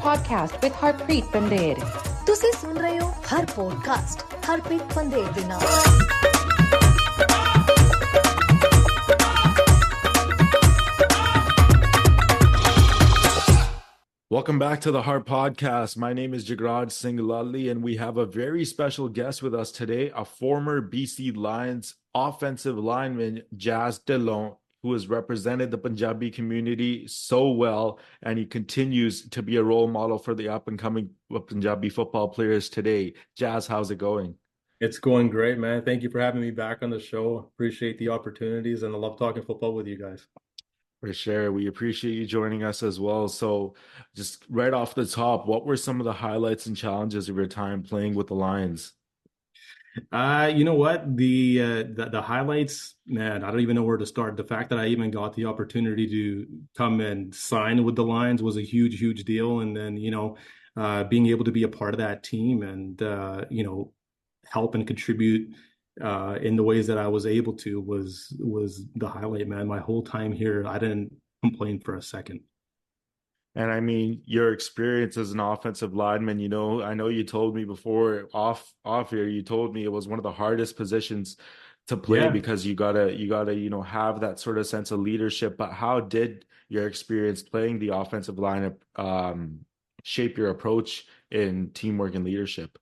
podcast with Harpreet Pandey. ਤੁਸੀਂ ਸੁਣ ਰਹੇ ਹੋ ਹਰ ਪੋਡਕਾਸਟ ਹਰਪ੍ਰੀਤ ਪੰਡੇਰ ਦੇ ਨਾਲ। Welcome back to the Heart Podcast. My name is Jagraj Lalli, and we have a very special guest with us today, a former BC Lions offensive lineman, Jas Dhillon, who has represented the Punjabi community so well, and he continues to be a role model for the up-and-coming Punjabi football players today. Jas, how's it going? It's going great, man. Thank you for having me back on the show. Appreciate the opportunities, and I love talking football with you guys. For sure. We appreciate you joining us as well. So just right off the top, what were some of the highlights and challenges of your time playing with the Lions? You know what? The highlights, man, I don't even know where to start. The fact that I even got the opportunity to come and sign with the Lions was a huge, huge deal. And then, being able to be a part of that team and, help and contribute in the ways that I was able to was the highlight, man. My whole time here, I didn't complain for a second. And I mean, your experience as an offensive lineman, I know you told me before off here, you told me it was one of the hardest positions to play because you gotta, have that sort of sense of leadership. But how did your experience playing the offensive line shape your approach in teamwork and leadership?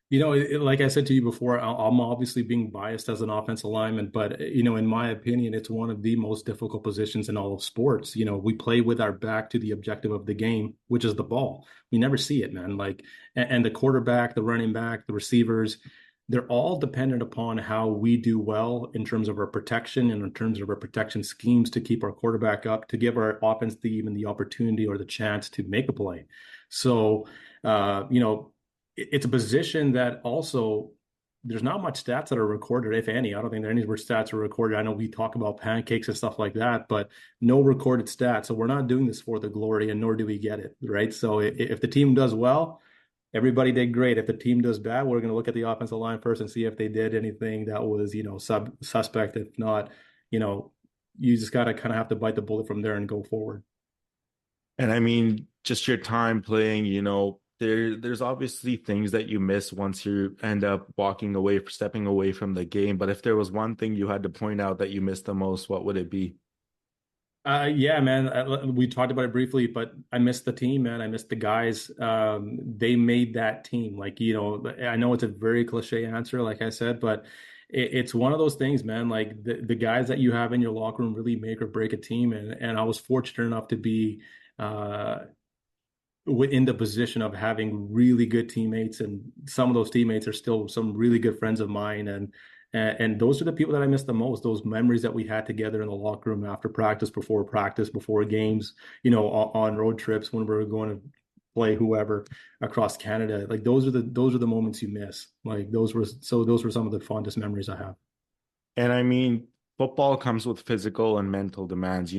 Like I said to you before, I'm obviously being biased as an offensive lineman, but, in my opinion, it's one of the most difficult positions in all of sports. We play with our back to the objective of the game, which is the ball. We never see it, man. And the quarterback, the running back, the receivers, they're all dependent upon how we do well in terms of our protection and in terms of our protection schemes to keep our quarterback up, to give our offense even the opportunity or the chance to make a play. So, it's a position that also there's not much stats that are recorded, if any. I don't think there are any stats are recorded. I know we talk about pancakes and stuff like that, but no recorded stats. So we're not doing this for the glory, and nor do we get it, right? So if the team does well, everybody did great. If the team does bad, we're going to look at the offensive line first and see if they did anything that was, suspect. If not, you just got to kind of have to bite the bullet from there and go forward. And I mean, just your time playing, there's obviously things that you miss once you end up stepping away from the game. But if there was one thing you had to point out that you missed the most, what would it be? Yeah, man, we talked about it briefly, but I missed the team, man. I missed the guys. They made that team. I know it's a very cliche answer, like I said, but it's one of those things, man. Like the guys that you have in your locker room really make or break a team. And I was fortunate enough to be in the position of having really good teammates, and some of those teammates are still some really good friends of mine. And those are the people that I miss the most, those memories that we had together in the locker room after practice, before games, on road trips when we were going to play whoever across Canada. Like those are the moments you miss. Like those were some of the fondest memories I have. And I mean, football comes with physical and mental demands.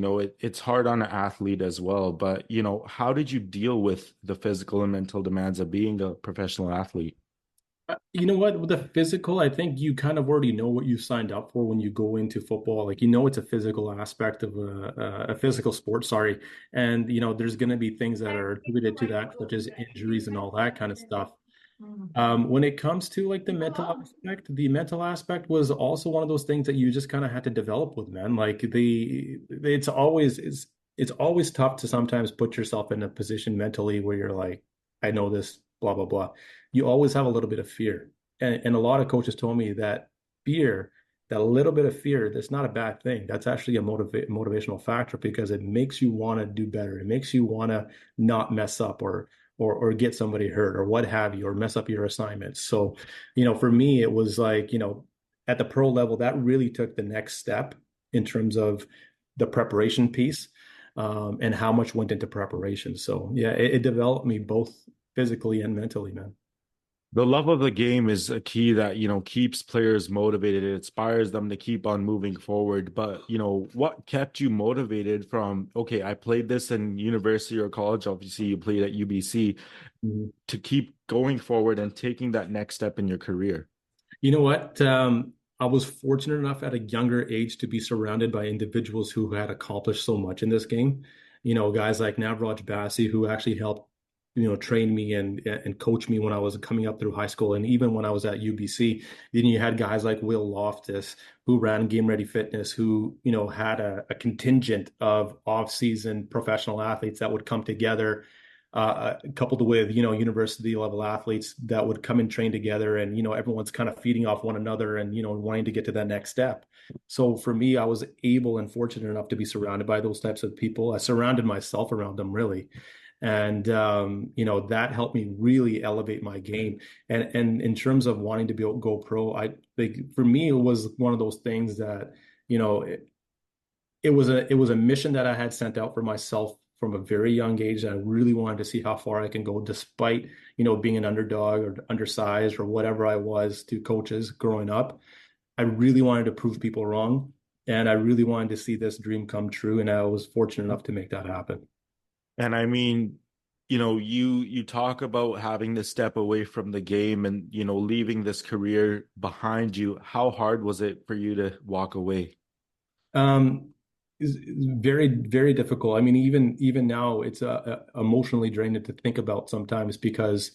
It's hard on an athlete as well. But, how did you deal with the physical and mental demands of being a professional athlete? You know what? With the physical, I think you kind of already know what you signed up for when you go into football. Like, it's a physical aspect of a physical sport, sorry. And, there's going to be things that are attributed to that, such as injuries and all that kind of stuff. When it comes to like the mental aspect was also one of those things that you just kind of had to develop with, man. Like it's always tough to sometimes put yourself in a position mentally where you're like, I know this, blah, blah, blah. You always have a little bit of fear. And a lot of coaches told me that that little bit of fear, that's not a bad thing. That's actually a motivational factor because it makes you want to do better. It makes you want to not mess up or get somebody hurt or what have you, or mess up your assignments. So, for me, it was like, at the pro level, that really took the next step in terms of the preparation piece and how much went into preparation. So, yeah, it developed me both physically and mentally, man. The love of the game is a key that, keeps players motivated. It inspires them to keep on moving forward. But, what kept you motivated from, okay, I played this in university or college, obviously you played at UBC, to keep going forward and taking that next step in your career? You know what? I was fortunate enough at a younger age to be surrounded by individuals who had accomplished so much in this game. Guys like Jagraj, who actually helped trained me and coached me when I was coming up through high school. And even when I was at UBC, then you had guys like Will Loftus who ran Game Ready Fitness, who, had a contingent of off-season professional athletes that would come together, coupled with, university level athletes that would come and train together, and, everyone's kind of feeding off one another and, wanting to get to that next step. So for me, I was able and fortunate enough to be surrounded by those types of people. I surrounded myself around them, really. And, that helped me really elevate my game. And in terms of wanting to go pro, I think for me, it was one of those things that, it was a mission that I had sent out for myself from a very young age. I really wanted to see how far I can go, despite, being an underdog or undersized or whatever I was to coaches growing up. I really wanted to prove people wrong, and I really wanted to see this dream come true. And I was fortunate enough to make that happen. And I mean, you talk about having to step away from the game and, leaving this career behind you. How hard was it for you to walk away? Is very, very difficult. I mean, even now, it's emotionally draining to think about sometimes, because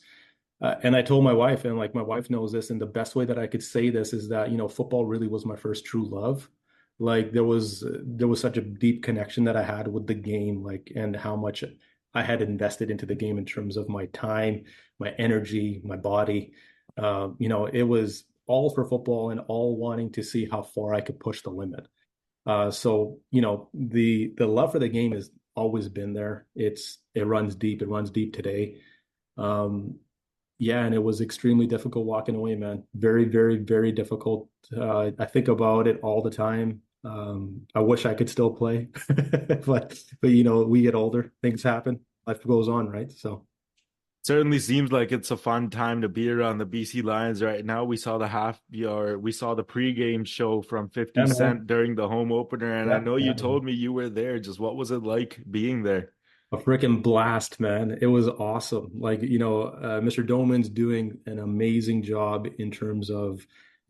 and I told my wife, and like my wife knows this, and the best way that I could say this is that, football really was my first true love. Like there was such a deep connection that I had with the game, like, and how much I had invested into the game in terms of my time, my energy, my body. It was all for football and all wanting to see how far I could push the limit. So the love for the game has always been there. It runs deep. It runs deep today. Yeah, and it was extremely difficult walking away, man. Very, very, very difficult. I think about it all the time. I wish I could still play, but we get older, things happen, life goes on, right? So Certainly seems like it's a fun time to be around the BC Lions right now. We saw the pregame show from 50 yeah, man. Cent during the home opener, and I Yeah, know you yeah. told me you were there. Just what was it like being there? A freaking blast, man. It was awesome. Like, Mr. Doman's doing an amazing job in terms of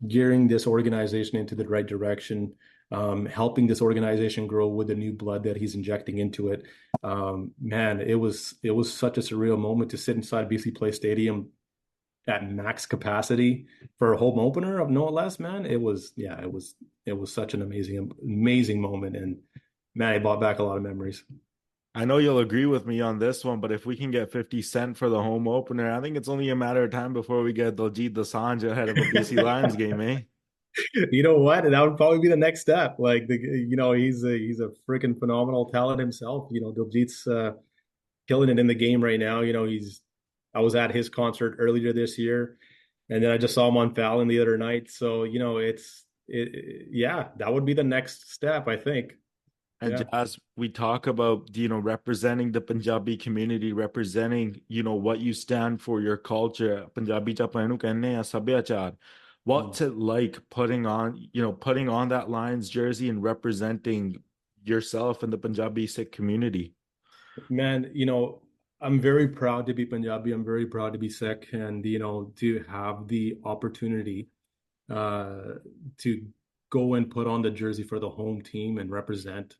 gearing this organization into the right direction, helping this organization grow with the new blood that he's injecting into it. Man, it was such a surreal moment to sit inside BC Play Stadium at max capacity for a home opener of no less, man. It was such an amazing moment. And man, it brought back a lot of memories. I know you'll agree with me on this one, but if we can get 50 Cent for the home opener, I think it's only a matter of time before we get Diljit Dosanjh ahead of a BC Lions game, eh? You know what? That would probably be the next step. Like he's a freaking phenomenal talent himself. Diljit's killing it in the game right now. I was at his concert earlier this year, and then I just saw him on Fallon the other night. So yeah, that would be the next step, I think. And Yeah. as we talk about, representing the Punjabi community, representing, what you stand for, your culture, Punjabi ਚ ਆਪਾਂ ਇਹਨੂੰ ਕਹਿੰਦੇ ਆ ਸੱਭਿਆਚਾਰ. What's it like putting on that Lions jersey and representing yourself and the Punjabi Sikh community? Man, I'm very proud to be Punjabi. I'm very proud to be Sikh, and to have the opportunity to go and put on the jersey for the home team and represent.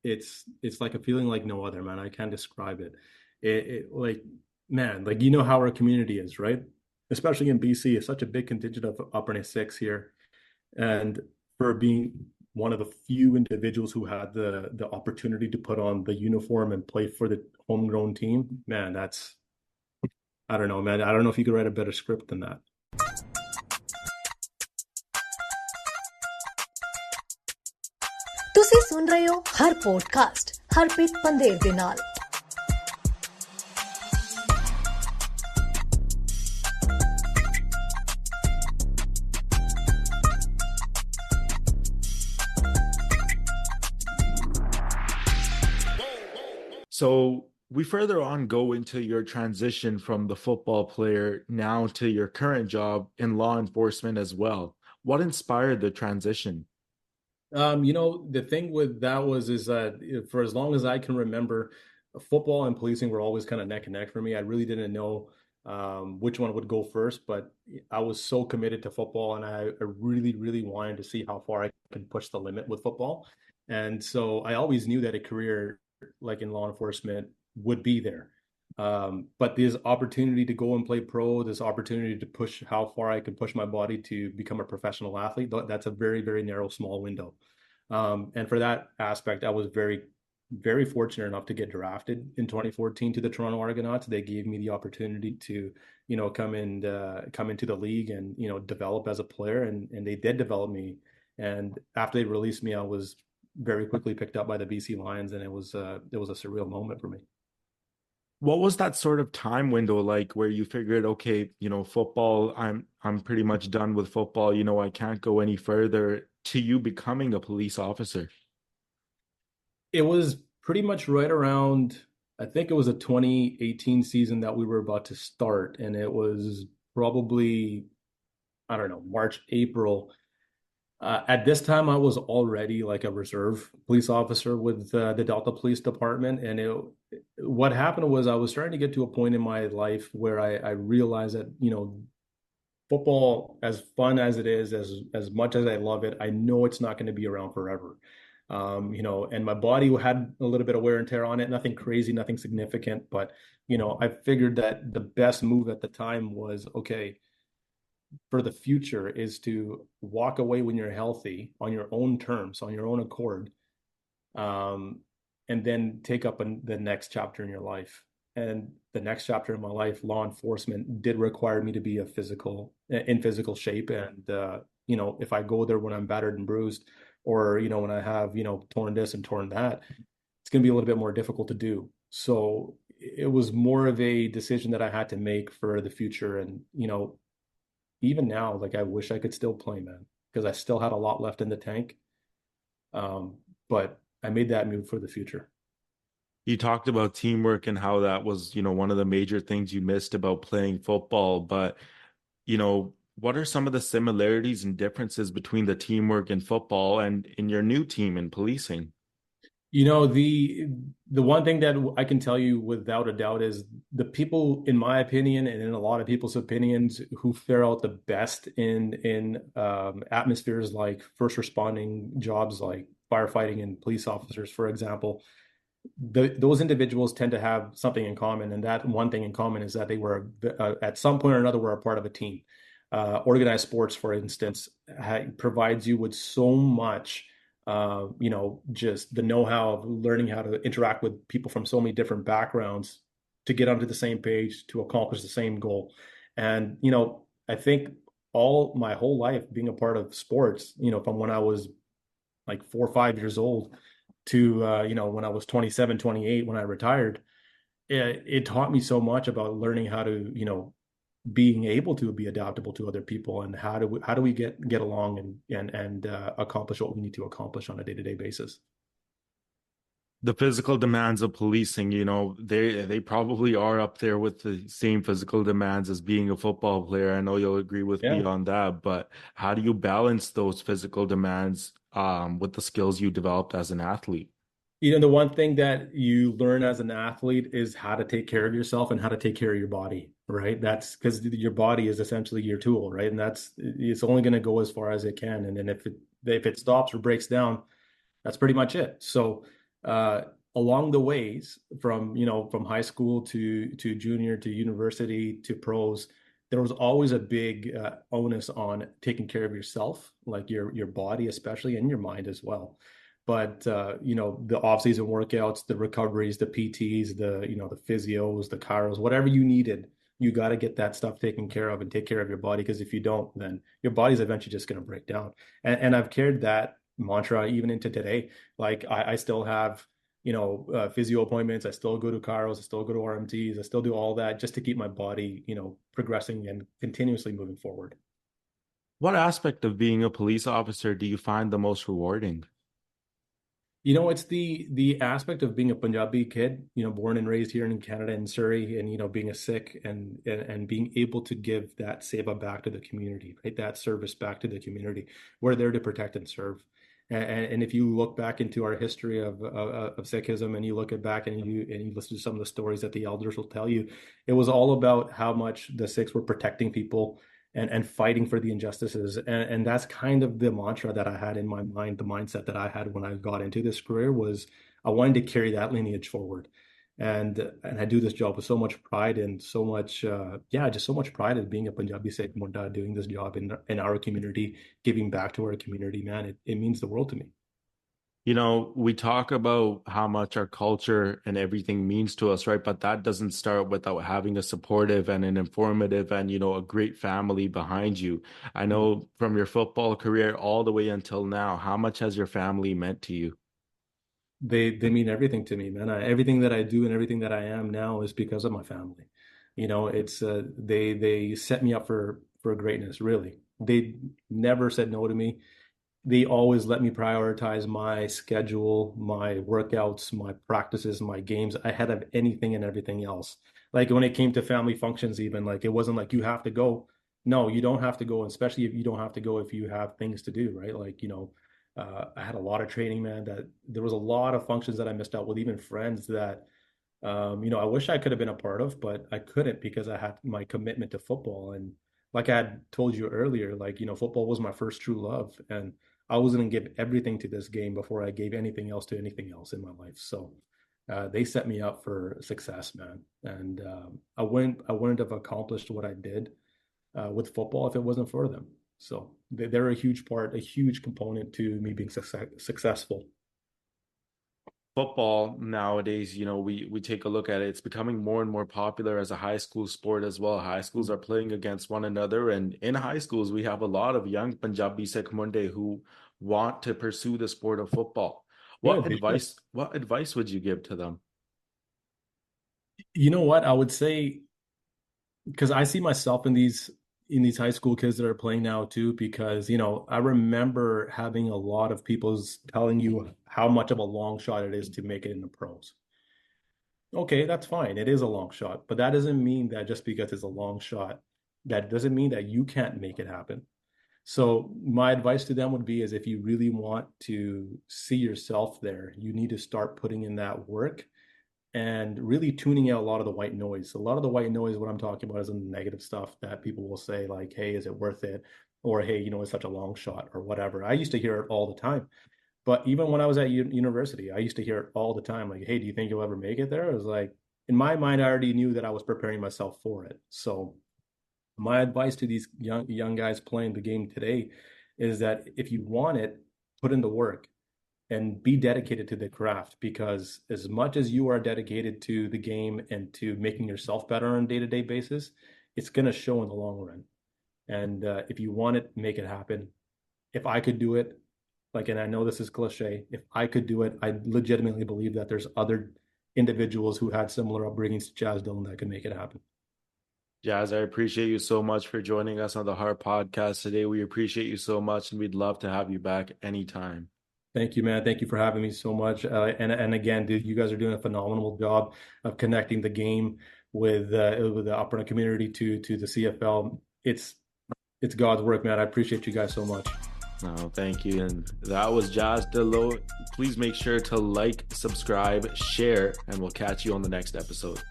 It's like a feeling like no other, man. I can't describe it. Like, man, like how our community is, right? Especially in BC, it's such a big contingent of Upper Sikhs here, and for being one of the few individuals who had the opportunity to put on the uniform and play for the homegrown team, man, I don't know, man. I don't know if you could write a better script than that. ਤੁਸੀਂ ਸੁਣ ਰਹੇ ਹੋ ਹਰ podcast Harpreet Pandher ਦੇ ਨਾਲ। So we further on go into your transition from the football player now to your current job in law enforcement as well. What inspired the transition? The thing with that is that for as long as I can remember, football and policing were always kind of neck and neck for me. I really didn't know which one would go first, but I was so committed to football, and I really, really wanted to see how far I could push the limit with football. And so I always knew that a career like in law enforcement would be there. But this opportunity to go and play pro, this opportunity to push how far I could push my body to become a professional athlete, that's a very, very narrow, small window. And for that aspect, I was very, very fortunate enough to get drafted in 2014 to the Toronto Argonauts. They gave me the opportunity to, come into the league and, develop as a player, and they did develop me. And after they released me, I was very quickly picked up by the BC Lions, and it was a surreal moment for me. What was that sort of time window like where you figured, okay, football, I'm pretty much done with football, I can't go any further, to you becoming a police officer? It was pretty much right around, I think it was a 2018 season that we were about to start, and it was probably, I don't know, March, April. At this time, I was already like a reserve police officer with the Delta Police Department, and what happened was I was starting to get to a point in my life where I realized that football, as fun as it is, as much as I love it, I know it's not going to be around forever. And my body had a little bit of wear and tear on it, nothing crazy, nothing significant, but I figured that the best move at the time was, okay, for the future is to walk away when you're healthy on your own terms, on your own accord, and then take up the next chapter in your life. And the next chapter in my life, law enforcement, did require me to be in physical shape. And if I go there when I'm battered and bruised, or when I have torn this and torn that, it's going to be a little bit more difficult to do. So it was more of a decision that I had to make for the future. And even now, like, I wish I could still play, man, because I still had a lot left in the tank. But I made that move for the future. You talked about teamwork and how that was, one of the major things you missed about playing football, but what are some of the similarities and differences between the teamwork in football and in your new team in policing? The one thing that I can tell you without a doubt is the people, in my opinion, and in a lot of people's opinions, who fare out the best in atmospheres like first responding jobs, like firefighting and police officers, for example, those individuals tend to have something in common, and that one thing in common is that they were at some point or another were a part of a team. Organized sports, for instance, provides you with so much just the know-how of learning how to interact with people from so many different backgrounds to get onto the same page to accomplish the same goal. And, I think my whole life being a part of sports, from when I was like 4 or 5 years old to, when I was 27, 28, when I retired, it taught me so much about learning how to, being able to be adaptable to other people, and how do we get along and accomplish what we need to accomplish on a day-to-day basis. The physical demands of policing, they probably are up there with the same physical demands as being a football player. I know you'll agree with me on that, but how do you balance those physical demands with the skills you developed as an athlete? The one thing that you learn as an athlete is how to take care of yourself and how to take care of your body, right? That's because your body is essentially your tool, right? And it's only going to go as far as it can. And then if it stops or breaks down, that's pretty much it. So along the ways from high school to junior to university to pros, there was always a big onus on taking care of yourself, like your body especially, and your mind as well. But the off-season workouts, the recoveries, the PTs, the physios, the chiros, whatever you needed, you got to get that stuff taken care of and take care of your body. Because if you don't, then your body's eventually just going to break down. And I've carried that mantra even into today. Like I still have physio appointments. I still go to chiros. I still go to RMTs. I still do all that just to keep my body progressing and continuously moving forward. What aspect of being a police officer do you find the most rewarding? It's the aspect of being a Punjabi kid, born and raised here in Canada in Surrey, and being a Sikh and being able to give that seva back to the community, right? That service back to the community. We're there to protect and serve. And if you look back into our history of Sikhism, and you look at back and you listen to some of the stories that the elders will tell you, it was all about how much the Sikhs were protecting people and fighting for the injustices. And that's kind of the mantra that I had in my mind. The mindset that I had when I got into this career was I wanted to carry that lineage forward. And I do this job with so much pride and so much just so much pride in being a Punjabi Sikh Munda, doing this job in our community, giving back to our community, man. It means the world to me. You know, we talk about how much our culture and everything means to us, right? But that doesn't start without having a supportive and an informative and, a great family behind you. I know from your football career all the way until now, how much has your family meant to you? They mean everything to me, man. Everything that I do and everything that I am now is because of my family. It's they set me up for greatness, really. They never said no to me. They always let me prioritize my schedule, my workouts, my practices, my games ahead of anything and everything else. Like when it came to family functions, even like it wasn't like you have to go. No, you don't have to go, and especially if you don't have to go if you have things to do, right? Like, I had a lot of training, man, that there was a lot of functions that I missed out with, even friends that I wish I could have been a part of, but I couldn't because I had my commitment to football. And like I had told you earlier, like, football was my first true love. And I was going to give everything to this game before I gave anything else to anything else in my life. So they set me up for success, man. And I wouldn't have accomplished what I did with football if it wasn't for them. So they're a huge part, a huge component to me being successful. Football nowadays, we take a look at it. It's becoming more and more popular as a high school sport as well. High schools are playing against one another. And in high schools, we have a lot of young Punjabi Sikh Munde who want to pursue the sport of football. Yeah, What advice would you give to them? you know what? I would say, because I see myself in these high school kids that are playing now too, because I remember having a lot of people telling you how much of a long shot it is to make it in the pros. Okay, that's fine. It is a long shot, but that doesn't mean that just because it's a long shot, that doesn't mean that you can't make it happen. So my advice to them would be is if you really want to see yourself there, you need to start putting in that work and really tuning out a lot of the white noise. A lot of the white noise, what I'm talking about is the negative stuff that people will say like, hey, is it worth it? Or, hey, it's such a long shot or whatever. I used to hear it all the time. But even when I was at university, I used to hear it all the time. Like, hey, do you think you'll ever make it there? It was like, in my mind, I already knew that I was preparing myself for it. So my advice to these young guys playing the game today is that if you want it, put in the work and be dedicated to the craft, because as much as you are dedicated to the game and to making yourself better on a day-to-day basis, it's going to show in the long run. And if you want it, make it happen. If I could do it, and I know this is cliche, if I could do it, I legitimately believe that there's other individuals who had similar upbringings to Jas Dhillon that could make it happen. Jas, I appreciate you so much for joining us on the Heart Podcast today. We appreciate you so much, and we'd love to have you back anytime. Thank you, man. Thank you for having me so much. And again, dude, you guys are doing a phenomenal job of connecting the game with the upper community to the CFL. It's God's work, man. I appreciate you guys so much. No, thank you. And that was Jas Dhillon. Please make sure to like, subscribe, share, and we'll catch you on the next episode.